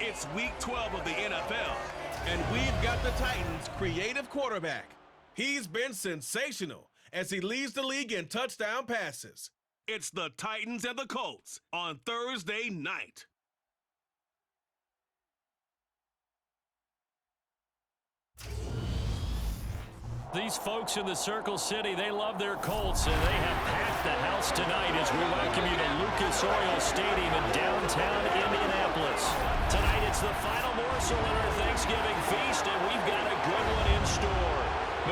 It's Week 12 of the NFL, and we've got the Titans' creative quarterback. He's been sensational as he leads the league in touchdown passes. It's the Titans and the Colts on Thursday night. These folks in the Circle City, they love their Colts, and they have packed the house tonight as we welcome you to Lucas Oil Stadium in downtown Indianapolis. Tonight it's the final morsel in our Thanksgiving feast, and we've got a good one in store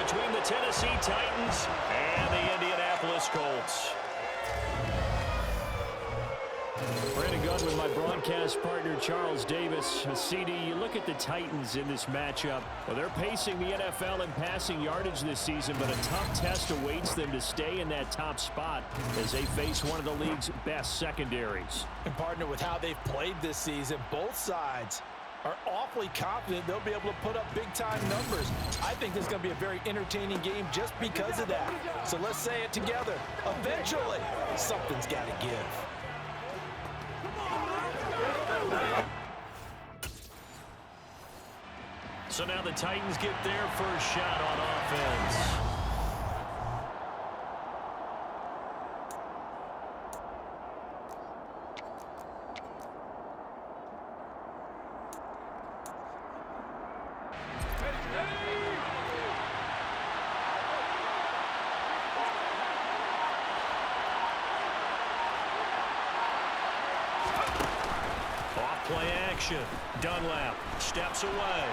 between the Tennessee Titans and the Indianapolis Colts. Brandon Gunn with my broadcast partner, Charles Davis. CD, you look at the Titans in this matchup. Well, they're pacing the NFL in passing yardage this season, but a tough test awaits them to stay in that top spot as they face one of the league's best secondaries. And partner, with how they've played this season, both sides are awfully confident they'll be able to put up big-time numbers. I think this is going to be a very entertaining game just because of that. So let's say it together. Eventually, something's got to give. So now the Titans get their first shot on offense. Off-play action. Dunlap steps away.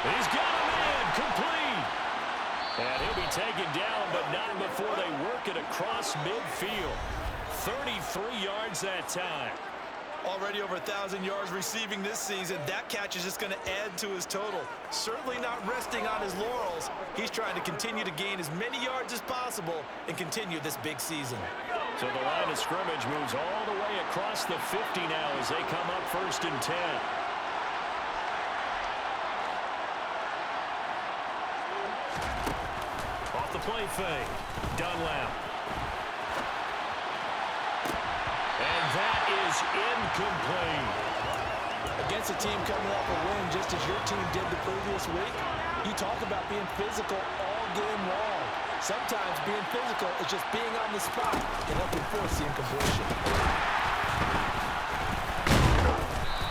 He's got him in, complete. And he'll be taken down, but not before they work it across midfield. 33 yards that time. Already over 1,000 yards receiving this season. That catch is just going to add to his total. Certainly not resting on his laurels. He's trying to continue to gain as many yards as possible and continue this big season. So the line of scrimmage moves all the way across the 50 now as they come up 1st and 10. Off the play fake. Dunlap. And that is incomplete. Against a team coming off a win just as your team did the previous week, you talk about being physical all game long. Sometimes being physical is just being on the spot and helping force the incompletion.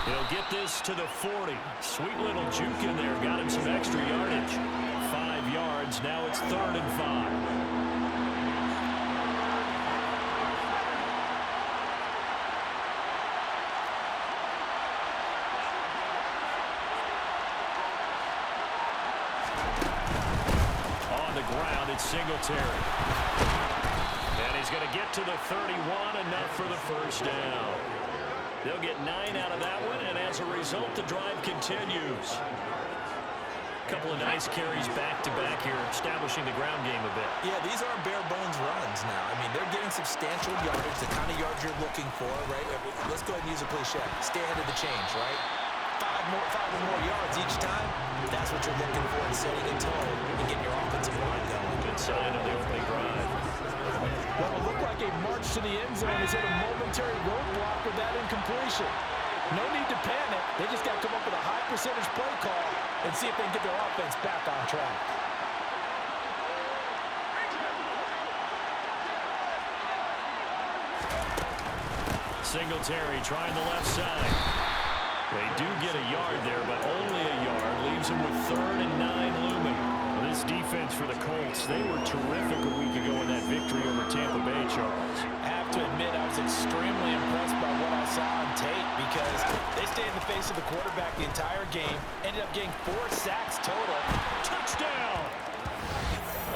He'll get this to the 40. Sweet little juke in there. Got him some extra yardage. 5 yards. Now it's 3rd and 5. Singletary. And he's going to get to the 31, enough for the first down. They'll get 9 out of that one, and as a result, the drive continues. A couple of nice carries back-to-back here, establishing the ground game a bit. Yeah, these aren't bare-bones runs now. I mean, they're getting substantial yardage, the kind of yards you're looking for, right? Let's go ahead and use a cliche. Stay ahead of the change, right? 5 or more yards each time. That's what you're looking for in setting a tone and getting your offensive line going. Good sign of the opening drive. What will look like a march to the end zone is at a momentary roadblock with that incompletion. No need to panic. They just got to come up with a high percentage play call and see if they can get their offense back on track. Singletary trying the left side. They do get a yard there, but only a yard. Leaves them with 3rd and 9 looming. This defense for the Colts, they were terrific a week ago in that victory over Tampa Bay, Charles. I have to admit, I was extremely impressed by what I saw on tape because they stayed in the face of the quarterback the entire game, ended up getting 4 sacks total. Touchdown!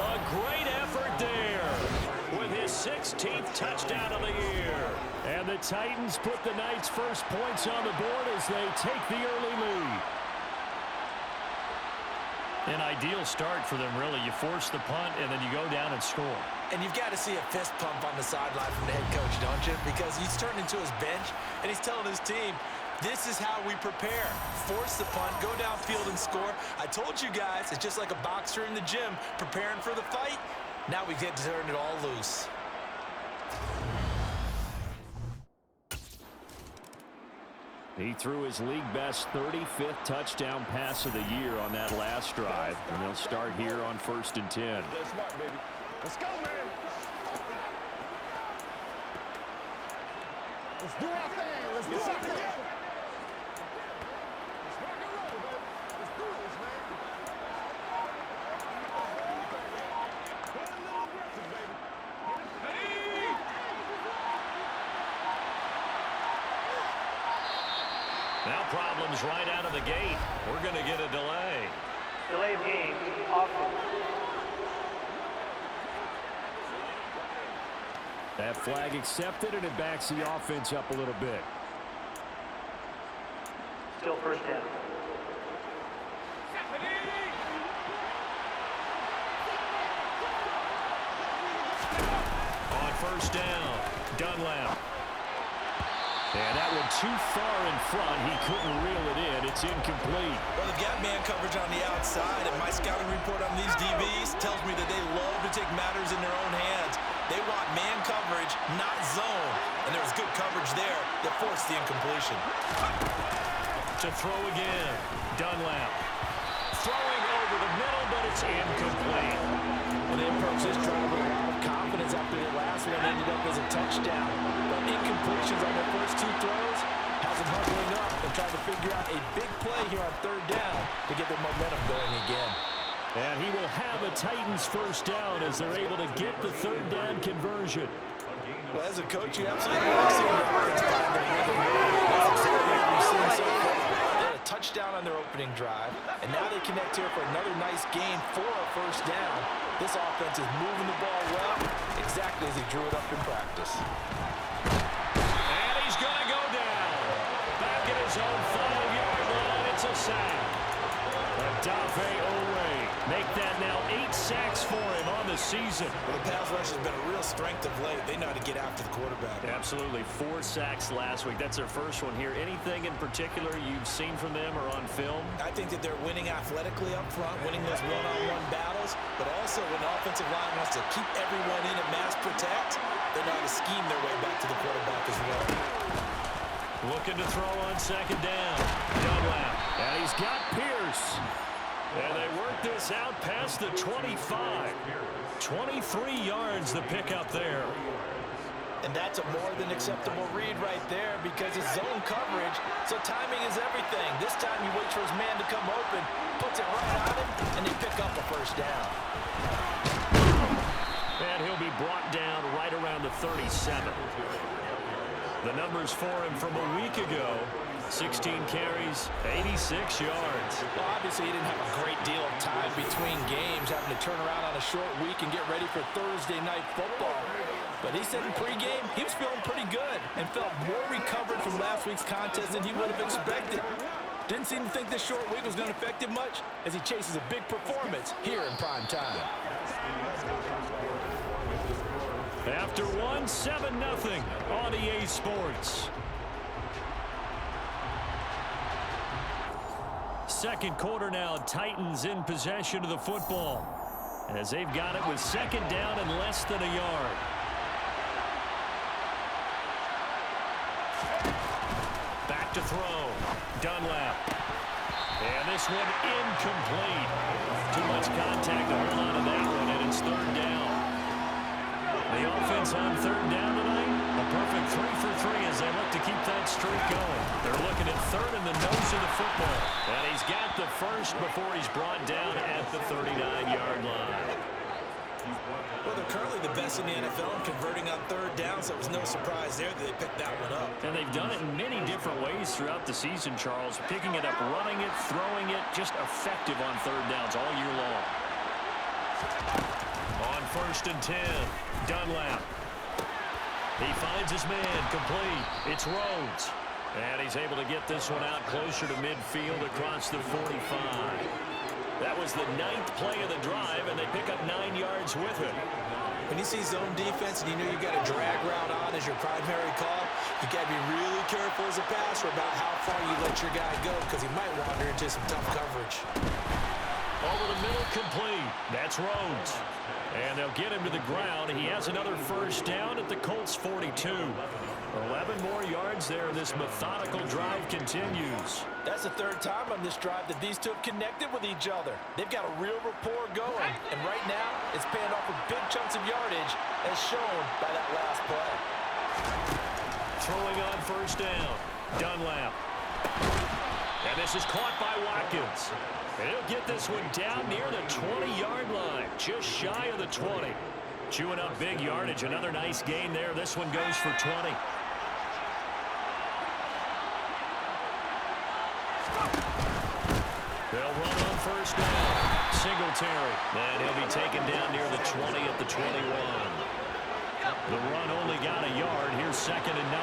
A great effort there with his 16th touchdown of the year. And the Titans put the Knights' first points on the board as they take the early lead. An ideal start for them, really. You force the punt, and then you go down and score. And you've got to see a fist pump on the sideline from the head coach, don't you? Because he's turned into his bench, and he's telling his team, this is how we prepare. Force the punt, go downfield and score. I told you guys, it's just like a boxer in the gym preparing for the fight. Now we get to turn it all loose. He threw his league-best 35th touchdown pass of the year on that last drive. And they'll start here on 1st and 10. Let's go, man. Let's do our thing. Let's do our thing. Let's rock and roll, baby. Let's do this, man. Put a little aggressive, baby. Now problems right out of the gate. We're going to get a delay. Delay of game, offense. That flag accepted, and it backs the offense up a little bit. Still first down. On 1st down, Dunlap. And that one too far in front. He couldn't reel it in. It's incomplete. Well, the gap man coverage on the outside, and my scouting report on these DBs tells me that they love to take matters in their own hands. They want man coverage, not zone. And there was good coverage there that forced the incompletion. To throw again, Dunlap. Throwing over the middle, but it's incomplete. And they approached this drive with a lot of confidence after the last one ended up as a touchdown. But incompletions on their first 2 throws has them huddling up and trying to figure out a big play here on 3rd down to get their momentum going again. And he will have a Titans 1st down as they're able to get the 3rd down conversion. Well, as a coach, you absolutely want to see the offense find their rhythm. That's exactly what we've seen so far. They had a touchdown on their opening drive, and now they connect here for another nice gain for a 1st down. This offense is moving the ball well, exactly as he drew it up in practice. And he's going to go down. Back at his own 5-yard line, it's a sack. Adafe Oweh make that now 8 sacks for him on the season. Well, the pass rush has been a real strength of late. They know how to get after the quarterback. Absolutely. 4 sacks last week. That's their first one here. Anything in particular you've seen from them or on film? I think that they're winning athletically up front, winning those one-on-one battles, but also when the offensive line wants to keep everyone in and mass protect, they know how to scheme their way back to the quarterback as well. Looking to throw on 2nd down. Dunlap. And he's got Pierce. And they work this out past the 25. 23 yards the pickup there. And that's a more than acceptable read right there because it's zone coverage, so timing is everything. This time he waits for his man to come open, puts it right on him, and they pick up a 1st down. And he'll be brought down right around the 37. The numbers for him from a week ago. 16 carries, 86 yards. Well, obviously, he didn't have a great deal of time between games, having to turn around on a short week and get ready for Thursday night football. But he said in pregame, he was feeling pretty good and felt more recovered from last week's contest than he would have expected. Didn't seem to think this short week was going to affect him much as he chases a big performance here in prime time. After one, 7-0 on EA Sports. Second quarter now, Titans in possession of the football as they've got it with 2nd down and less than a yard. Back to throw. Dunlap. And this one incomplete. Too much contact to hold on to that one, and it's 3rd down. The offense on 3rd down tonight, a perfect 3 for 3 as they look to keep that streak going. They're looking at 3rd in the nose of the football. And he's got the first before he's brought down at the 39-yard line. Well, they're currently the best in the NFL in converting on 3rd down, so it was no surprise there that they picked that one up. And they've done it in many different ways throughout the season, Charles. Picking it up, running it, throwing it, just effective on 3rd downs all year long. On 1st and 10, Dunlap. He finds his man, complete. It's Rhodes. And he's able to get this one out closer to midfield across the 45. That was the 9th play of the drive, and they pick up 9 yards with it. When you see zone defense and you know you got a drag route on as your primary call, you got to be really careful as a passer about how far you let your guy go because he might wander into some tough coverage. Over the middle, complete. That's Rhodes. And they'll get him to the ground. He has another 1st down at the Colts 42. 11 more yards there. This methodical drive continues. That's the third time on this drive that these two have connected with each other. They've got a real rapport going, and right now it's paying off with big chunks of yardage as shown by that last play. Throwing on first down, Dunlap. And this is caught by Watkins. And he'll get this one down near the 20-yard line, just shy of the 20. Chewing up big yardage. Another nice gain there. This one goes for 20. They'll run on first down. Singletary. And he'll be taken down near the 20 at the 21. The run only got a yard. Here's 2nd and 9.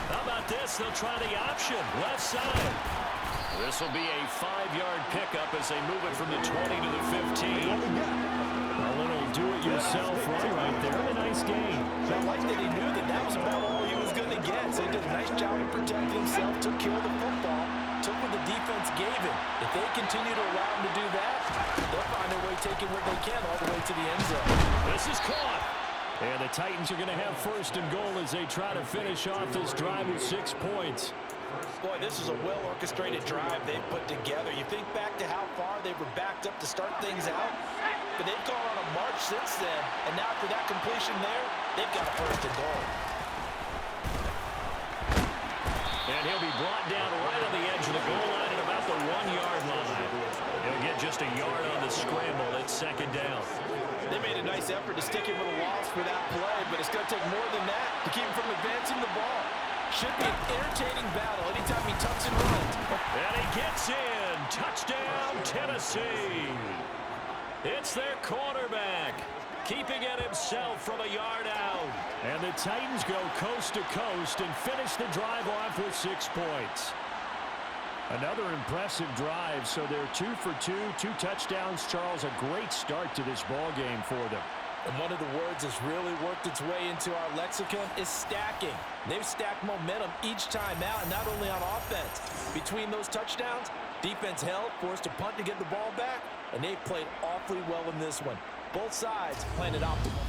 How about this? They'll try the option. Left side. This will be a 5-yard pickup as they move it from the 20 to the 15. A little do-it-yourself run right there. A nice game. I like that he knew that that was about all he was going to get. So he did a nice job of protecting himself, took care of the football, took what the defense gave him. If they continue to allow him to do that, they'll find their way taking what they can all the way to the end zone. This is caught. And the Titans are going to have 1st and goal as they try to finish off this drive with 6 points. Boy, this is a well-orchestrated drive they've put together. You think back to how far they were backed up to start things out, but they've gone on a march since then, and now after that completion there, they've got a 1st and goal. And he'll be brought down right on the edge of the goal line at about the 1-yard line. He'll get just a yard on the scramble. It's 2nd down. They made a nice effort to stick him with a loss for that play, but it's going to take more than that to keep him from advancing the ball. Should be an entertaining battle anytime he tucks and runs. And he gets in. Touchdown, Tennessee. It's their quarterback, keeping it himself from a yard out. And the Titans go coast to coast and finish the drive off with 6 points. Another impressive drive, so they're 2 for 2, 2 touchdowns. Charles, a great start to this ball game for them. And one of the words that's really worked its way into our lexicon is stacking. They've stacked momentum each time out, and not only on offense. Between those touchdowns, defense held, forced a punt to get the ball back, and they played awfully well in this one. Both sides playing it optimal.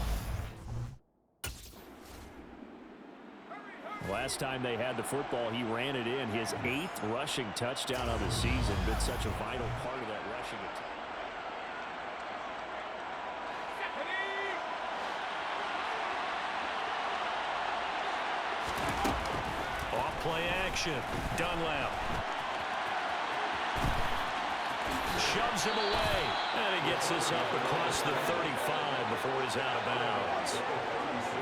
Last time they had the football, he ran it in. His 8th rushing touchdown of the season. Been such a vital part of that rushing attack. Off-play action. Dunlap. Shoves him away. And he gets this up across the 35 before he's out of bounds.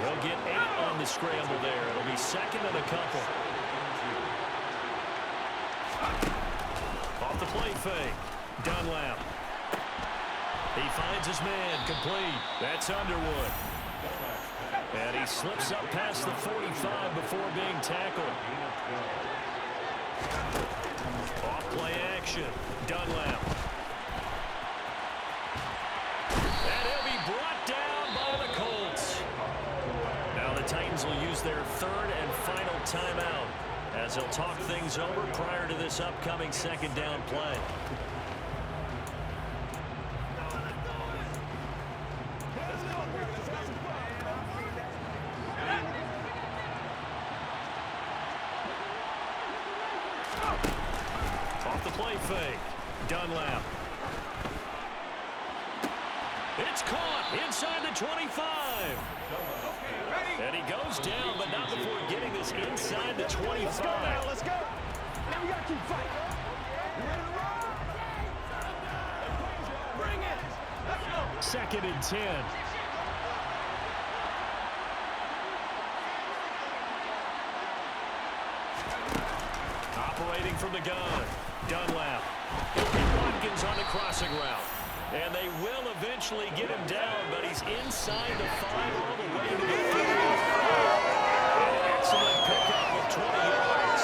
They'll get 8 on the scramble there. It'll be 2nd and a couple. Off the play fake. Dunlap. He finds his man. Complete. That's Underwood. And he slips up past the 45 before being tackled. Off play action. Dunlap. And he'll be brought down by the Colts. Now the Titans will use their 3rd and final timeout as they'll talk things over prior to this upcoming 2nd down play. Off the play fake. Dunlap. It's caught inside the 25. And he goes down, but not before getting this inside the 25. Let's go now, let's go. Now we got to keep fighting. You ready to roll? Bring it. Let's go. 2nd and 10. Operating from the gun. Dunlap. Watkins on the crossing route. And they will eventually get him down, but he's inside the 5 all the way to the 30. An excellent pickup of 20 yards.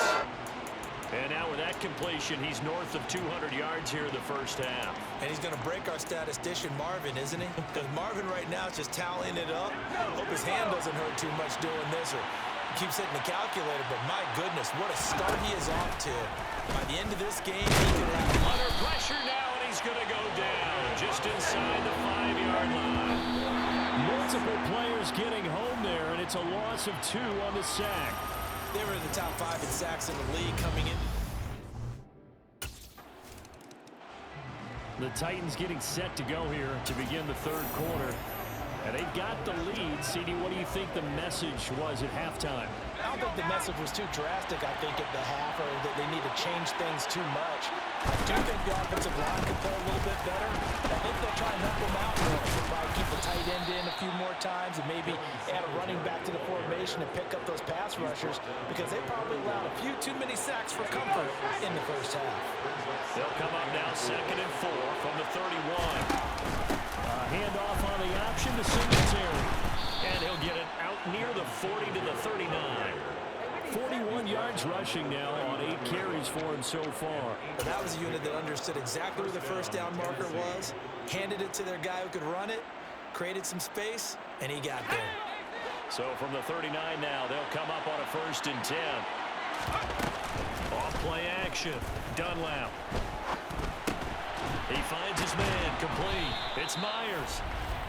And now with that completion, he's north of 200 yards here in the first half. And he's going to break our statistician Marvin, isn't he? Because Marvin right now is just tallying it up. Hope his hand doesn't hurt too much doing this, or keeps hitting the calculator, but my goodness, what a start he is off to. By the end of this game, he could have... Under pressure now, and he's going to go down just inside the 5-yard line. Multiple players getting home there, and it's a loss of 2 on the sack. They were in the top 5 in sacks in the league coming in. The Titans getting set to go here to begin the third quarter. And they've got the lead. CD, what do you think the message was at halftime? I don't think the message was too drastic, I think, at the half, or that they need to change things too much. I do think the offensive line could play a little bit better. I think they'll try and knock them out more. They'll probably keep the tight end in a few more times and maybe add a running back to the formation and pick up those pass rushers, because they probably allowed a few too many sacks for comfort in the first half. They'll come up now 2nd and 4 from the 31. Handoff on the option to Singletary. And he'll get it out near the 40 to the 39. 41 yards rushing now on 8 carries for him so far. But that was a unit that understood exactly where the first down marker was, handed it to their guy who could run it, created some space, and he got there. So from the 39 now, they'll come up on a 1st and 10. Off play action. Dunlap. He finds his man, complete. It's Myers.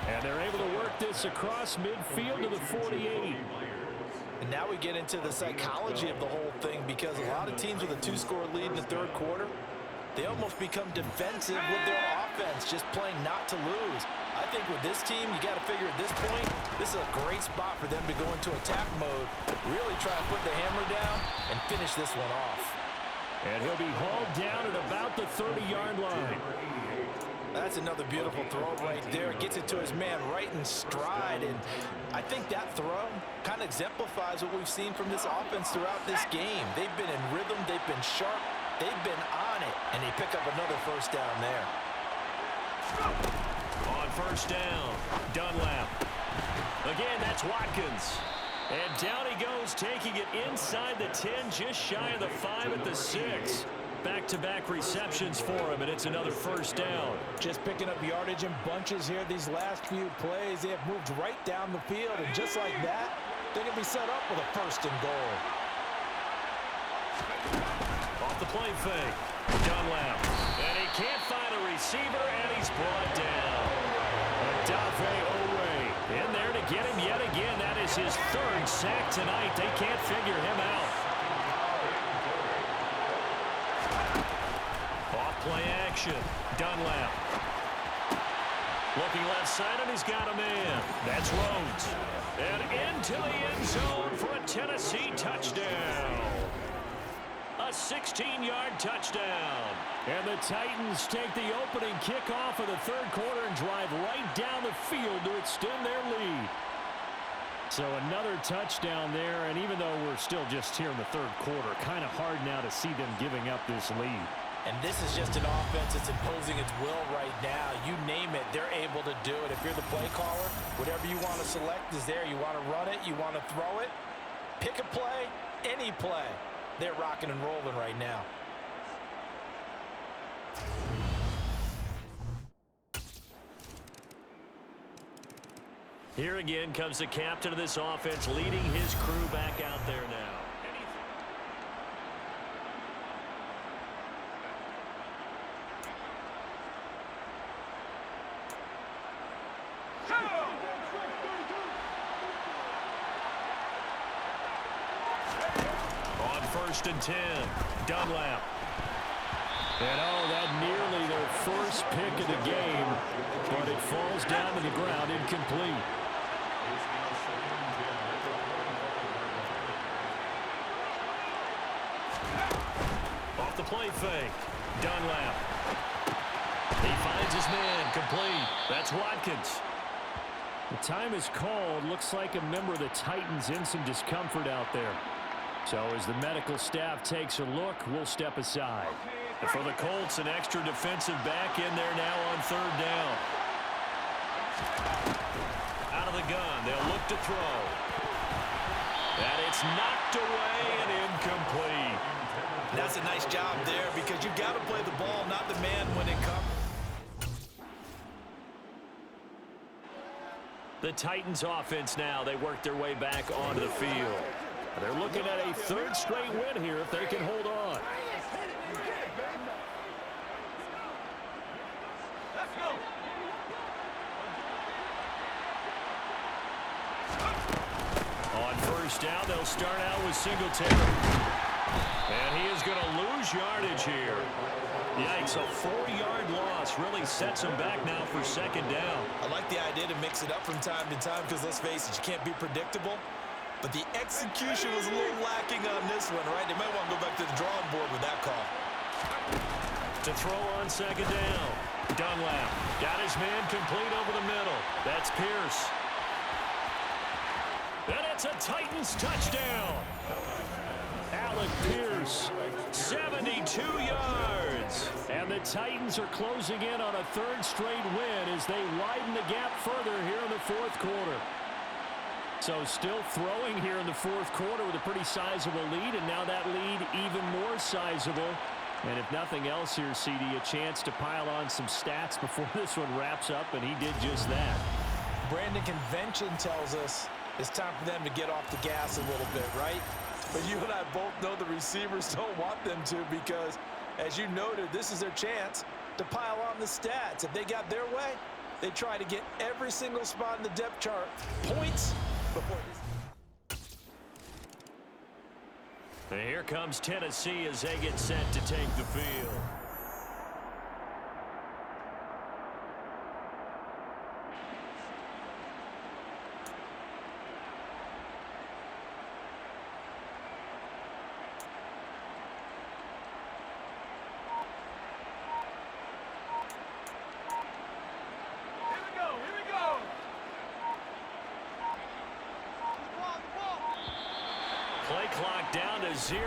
And they're able to work this across midfield to the 48. And now we get into the psychology of the whole thing, because a lot of teams with a 2-score lead in the third quarter, they almost become defensive with their offense, just playing not to lose. I think with this team, you got to figure at this point, this is a great spot for them to go into attack mode, really try to put the hammer down and finish this one off. And he'll be hauled down at about the 30-yard line. That's another beautiful throw right there. Gets it to his man right in stride. And I think that throw kind of exemplifies what we've seen from this offense throughout this game. They've been in rhythm. They've been sharp. They've been on it. And they pick up another first down there. On 1st down, Dunlap. Again, that's Watkins. And down he goes, taking it inside the 10, just shy of the 5 at the 6. Back-to-back receptions for him, and it's another first down. Just picking up yardage in bunches here these last few plays. They have moved right down the field, and just like that, they're going to be set up with a 1st and goal. Off the play fake, Dunlap. And he can't find a receiver, and he's brought down. Adafe Owe in there to get him yet again. That is his 3rd sack tonight. They can't figure him out. Play action. Dunlap. Looking left side, and he's got a man. That's Rhodes. And into the end zone for a Tennessee touchdown. A 16-yard touchdown. And the Titans take the opening kickoff of the third quarter and drive right down the field to extend their lead. So another touchdown there, and even though we're still just here in the third quarter, kind of hard now to see them giving up this lead. And this is just an offense that's imposing its will right now. You name it, they're able to do it. If you're the play caller, whatever you want to select is there. You want to run it, you want to throw it, pick a play, any play. They're rocking and rolling right now. Here again comes the captain of this offense, leading his crew back out there now. On 1st and 10, Dunlap. And that nearly their first pick of the game, but it falls down to the ground incomplete. Off the play fake, Dunlap. He finds his man, complete. That's Watkins. The time is called. Looks like a member of the Titans in some discomfort out there. So as the medical staff takes a look, we'll step aside. For the Colts, an extra defensive back in there now on 3rd down. Out of the gun, they'll look to throw. And it's knocked away and incomplete. That's a nice job there, because you've got to play the ball, not the man when it comes. The Titans offense now, they work their way back onto the field. They're looking at a 3rd straight win here if they can hold on. first down. They'll start out with Singletary. And he is going to lose yardage here. Yikes, a 4-yard loss really sets him back now for second down. I like the idea to mix it up from time to time because, let's face it, you can't be predictable. But the execution was a little lacking on this one, right? They might want to go back to the drawing board with that call. To throw on second down. Dunlap got his man complete over the middle. That's Pierce. And it's a Titans touchdown. Alec Pierce, 72 yards. And the Titans are closing in on a third straight win as they widen the gap further here in the fourth quarter. So still throwing here in the fourth quarter with a pretty sizable lead, and now that lead even more sizable. And if nothing else here, CD, a chance to pile on some stats before this one wraps up, and he did just that. Brandon, convention tells us it's time for them to get off the gas a little bit, right? But you and I both know the receivers don't want them to because, as you noted, this is their chance to pile on the stats. If they got their way, they try to get every single spot in the depth chart points before this. And here comes Tennessee as they get set to take the field. Play clock down to 0,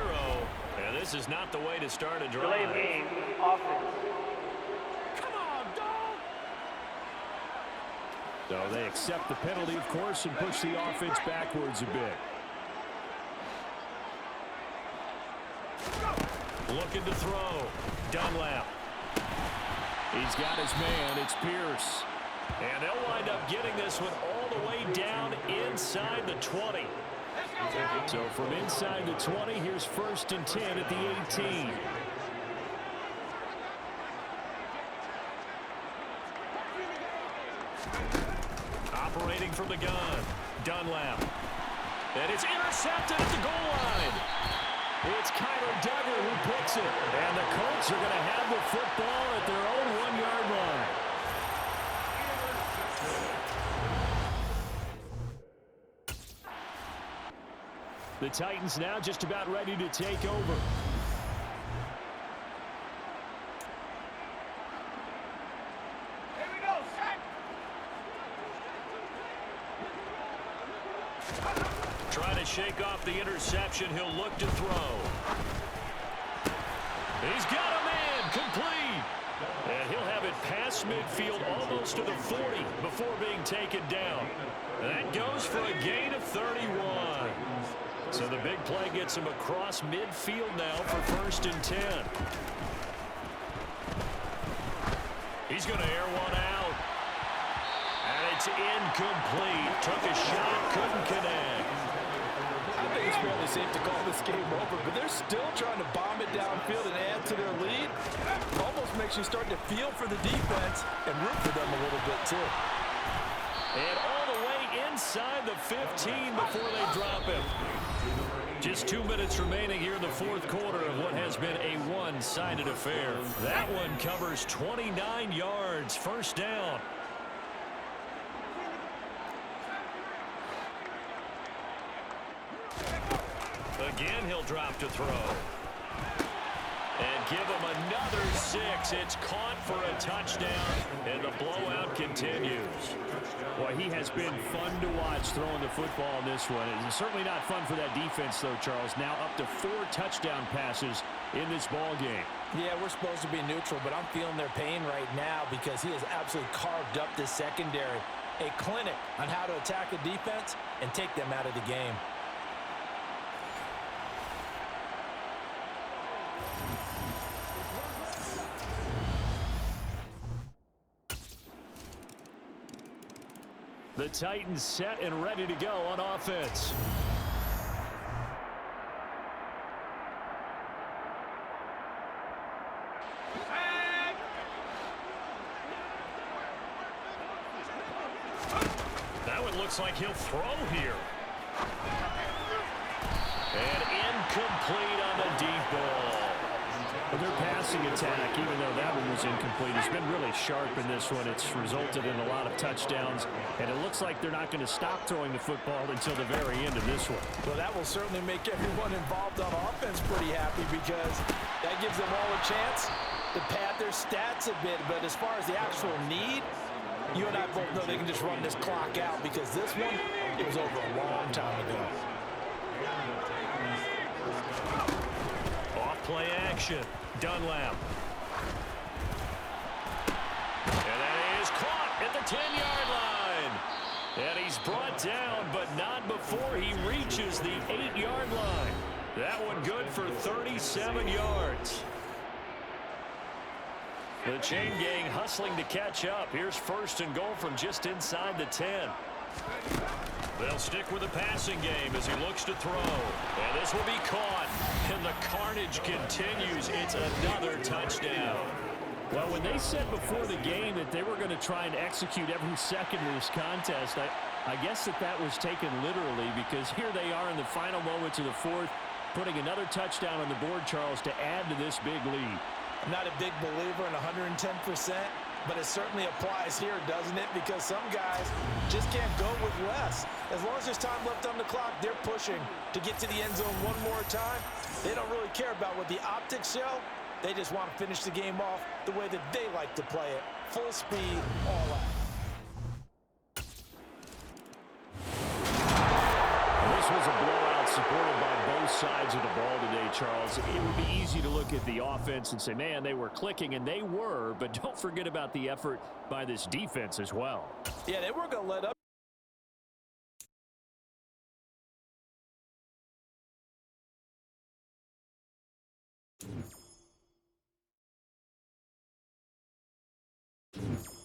and this is not the way to start a drive. Delay of game, offense. Come on, dog! So they accept the penalty, of course, and push the offense backwards a bit. Looking to throw. Dunlap. He's got his man. It's Pierce. And they'll wind up getting this one all the way down inside the 20. So from inside the 20, here's 1st and 10 at the 18. Operating from the gun, Dunlap. And it's intercepted at the goal line. It's Kyler Duggar who puts it. And the Colts are going to have the football at their own 1-yard line. The Titans now just about ready to take over. Here we go, set. Trying to shake off the interception. He'll look to throw. He's got a man complete. And he'll have it past midfield almost to the 40 before being taken down. That goes for a gain of 31. So the big play gets him across midfield now for 1st and 10. He's going to air one out. And it's incomplete. Took a shot, couldn't connect. I think it's fairly safe to call this game over, but they're still trying to bomb it downfield and add to their lead. Almost makes you start to feel for the defense and root for them a little bit, too. And all the way inside the 15 before they drop him. Just 2 minutes remaining here in the fourth quarter of what has been a one-sided affair. That one covers 29 yards, 1st down. Again, he'll drop to throw. And give him another 6. It's caught for a touchdown, and the blowout continues. Boy, he has been fun to watch throwing the football in this one. It's certainly not fun for that defense, though, Charles. Now up to 4 touchdown passes in this ball game. Yeah, we're supposed to be neutral, but I'm feeling their pain right now because he has absolutely carved up this secondary. A clinic on how to attack a defense and take them out of the game. The Titans set and ready to go on offense. That one looks like he'll throw here. And incomplete on the deep ball. Well, their passing attack, even though that one was incomplete, has been really sharp in this one. It's resulted in a lot of touchdowns, and it looks like they're not going to stop throwing the football until the very end of this one. Well, that will certainly make everyone involved on offense pretty happy because that gives them all a chance to pad their stats a bit. But as far as the actual need, you and I both know they can just run this clock out because this one, it was over a long time ago. Off-play action. Dunlap. And that is caught at the 10-yard line. And he's brought down, but not before he reaches the 8-yard line. That one good for 37 yards. The chain gang hustling to catch up. Here's first and goal from just inside the 10. They'll stick with the passing game as he looks to throw. And this will be caught. And the carnage continues. It's another touchdown. Well, when they said before the game that they were going to try and execute every second of this contest, I guess that was taken literally because here they are in the final moments of the fourth, putting another touchdown on the board, Charles, to add to this big lead. I'm not a big believer in 110%, but it certainly applies here, doesn't it? Because some guys just can't go with less. As long as there's time left on the clock, they're pushing to get to the end zone one more time. They don't really care about what the optics show. They just want to finish the game off the way that they like to play it. Full speed, all out. This was a blowout supported by both sides of the ball today, Charles. It would be easy to look at the offense and say, man, they were clicking, and they were, but don't forget about the effort by this defense as well. Yeah, they weren't going to let up. Mm-hmm.